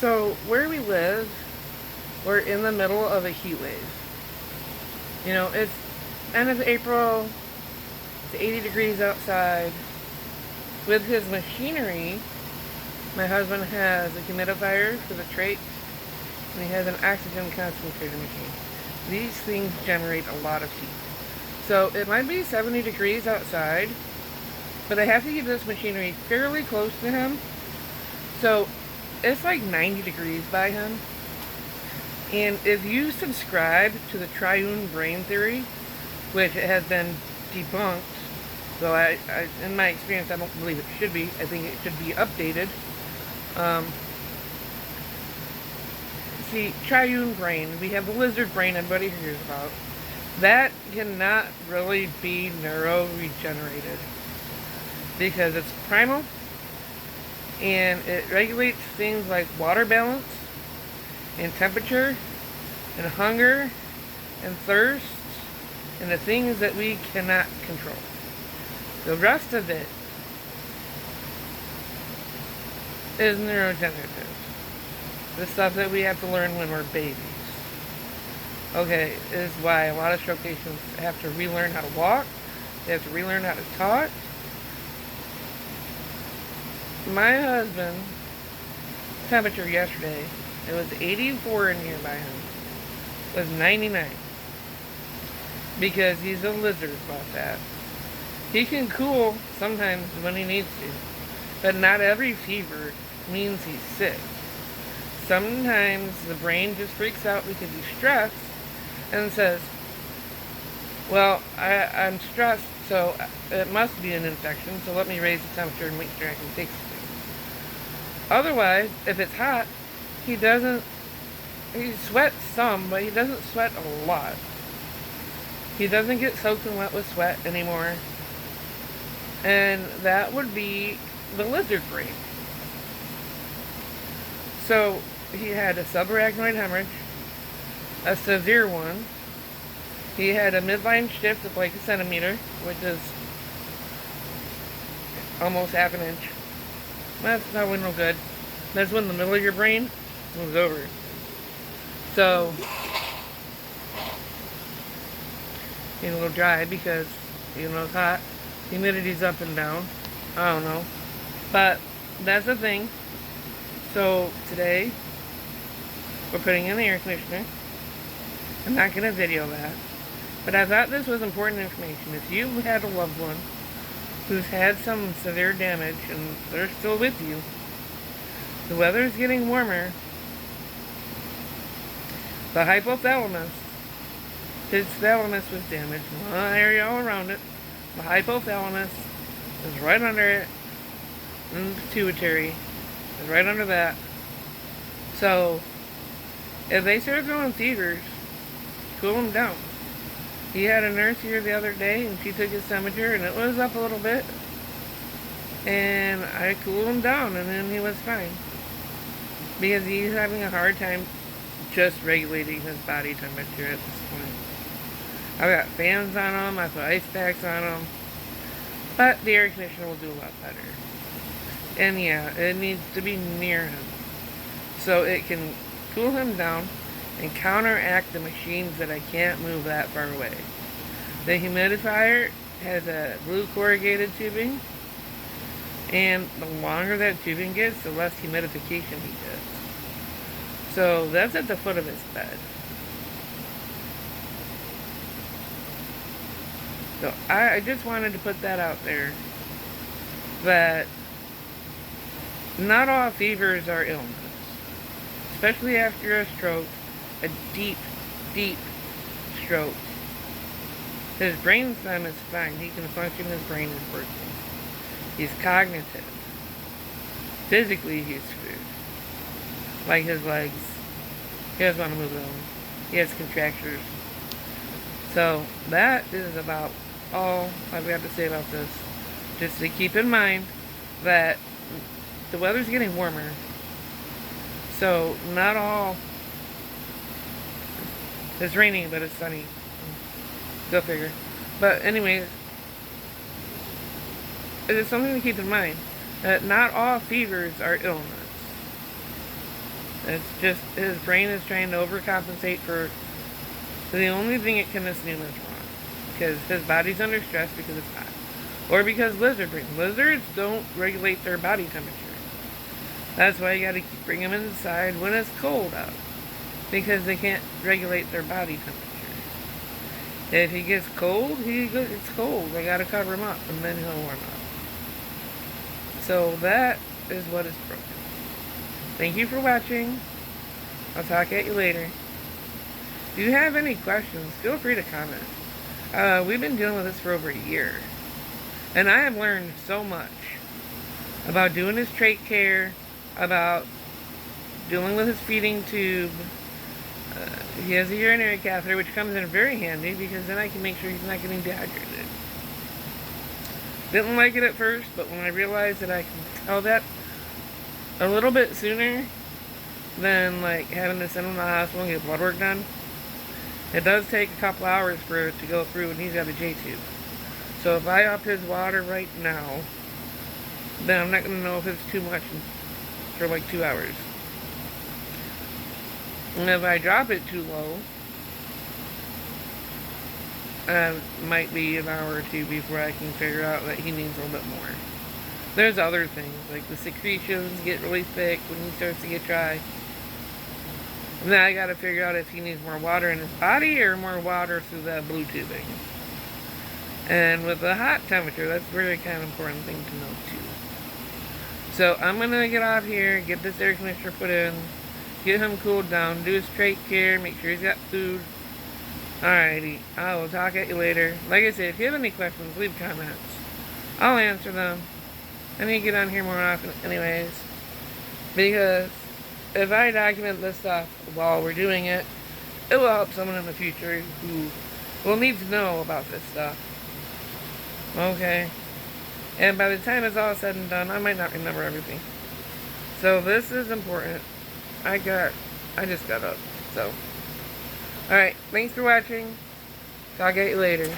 So where we live, we're in the middle of a heat wave. You know, it's end of April, it's 80 degrees outside. With his machinery, my husband has a humidifier for the trach, and he has an oxygen concentrator machine. These things generate a lot of heat. So it might be 70 degrees outside, but I have to keep this machinery fairly close to him. So it's like 90 degrees by him. And if you subscribe to the triune brain theory, which has been debunked, so I in my experience, I don't believe it should be. I think it should be updated. See, triune brain, we have the lizard brain everybody hears about. That cannot really be neuroregenerated because it's primal and it regulates things like water balance and temperature and hunger and thirst and the things that we cannot control. The rest of it is neurogenerative. The stuff that we have to learn when we're babies. Okay, is why a lot of stroke patients have to relearn how to walk. They have to relearn how to talk. My husband, temperature yesterday, it was 84 in here by him. It was 99. Because he's a lizard about that. He can cool sometimes when he needs to. But not every fever means he's sick. Sometimes the brain just freaks out because he's stressed and says, well, I'm stressed, so it must be an infection, so let me raise the temperature and make sure I can fix it. Otherwise, if it's hot, he sweats some, but he doesn't sweat a lot. He doesn't get soaking wet with sweat anymore. And that would be the lizard brain. So he had a subarachnoid hemorrhage, a severe one. He had a midline shift of like a centimeter, which is almost half an inch. That's not no good. That's when the middle of your brain moves over. So he's a little dry because even though it's hot, humidity's up and down. I don't know. But that's the thing. So today we're putting in the air conditioner. I'm not going to video that. But I thought this was important information. If you had a loved one who's had some severe damage and they're still with you, the weather's getting warmer. The hypothalamus, his thalamus was damaged. One area all around it. The hypothalamus is right under it. And the pituitary is right under that. So, if they start throwing fevers, cool them down. He had a nurse here the other day and she took his temperature and it was up a little bit. And I cooled him down and then he was fine. Because he's having a hard time just regulating his body temperature at this point. I've got fans on him, I put ice packs on him. But the air conditioner will do a lot better. And yeah, it needs to be near him. So it can cool him down and counteract the machines that I can't move that far away. The humidifier has a blue corrugated tubing. And the longer that tubing gets, the less humidification he gets. So that's at the foot of his bed. So I just wanted to put that out there. That not all fevers are illness. Especially after a stroke. A deep, deep stroke. His brainstem is fine. He can function. His brain is working. He's cognitive. Physically, he's screwed. Like his legs. He doesn't want to move them. He has contractures. So, that is about all I've got to say about this. Just to keep in mind that the weather's getting warmer. So, not all... It's raining, but it's sunny. Go figure. But anyways, it is something to keep in mind that not all fevers are illness. It's just his brain is trying to overcompensate for the only thing it can assume is wrong. Because his body's under stress because it's hot. Or because lizards don't regulate their body temperature. That's why you gotta bring them inside when it's cold out. Because they can't regulate their body temperature. If he gets cold, it's cold. They gotta cover him up and then he'll warm up. So that is what is broken. Thank you for watching. I'll talk at you later. If you have any questions, feel free to comment. We've been dealing with this for over a year. And I have learned so much about doing his trach care, about dealing with his feeding tube. He has a urinary catheter, which comes in very handy because then I can make sure he's not getting dehydrated. Didn't like it at first, but when I realized that I can tell that a little bit sooner than like having to send him to the hospital and get blood work done, it does take a couple hours for it to go through, and he's got a J-tube. So if I up his water right now, then I'm not going to know if it's too much for like 2 hours. And if I drop it too low, might be an hour or two before I can figure out that he needs a little bit more. There's other things, like the secretions get really thick when he starts to get dry. And then I gotta figure out if he needs more water in his body or more water through that blue tubing. And with the hot temperature, that's a very kind of important thing to know too. So I'm gonna get off here, get this air conditioner put in, get him cooled down, do his trach care, make sure he's got food. Alrighty, I will talk at you later. Like I said, if you have any questions, leave comments. I'll answer them. I need to get on here more often anyways. Because if I document this stuff while we're doing it, it will help someone in the future who will need to know about this stuff. Okay? And by the time it's all said and done, I might not remember everything. So this is important. I just got up. So, alright. Thanks for watching. Talk at you later.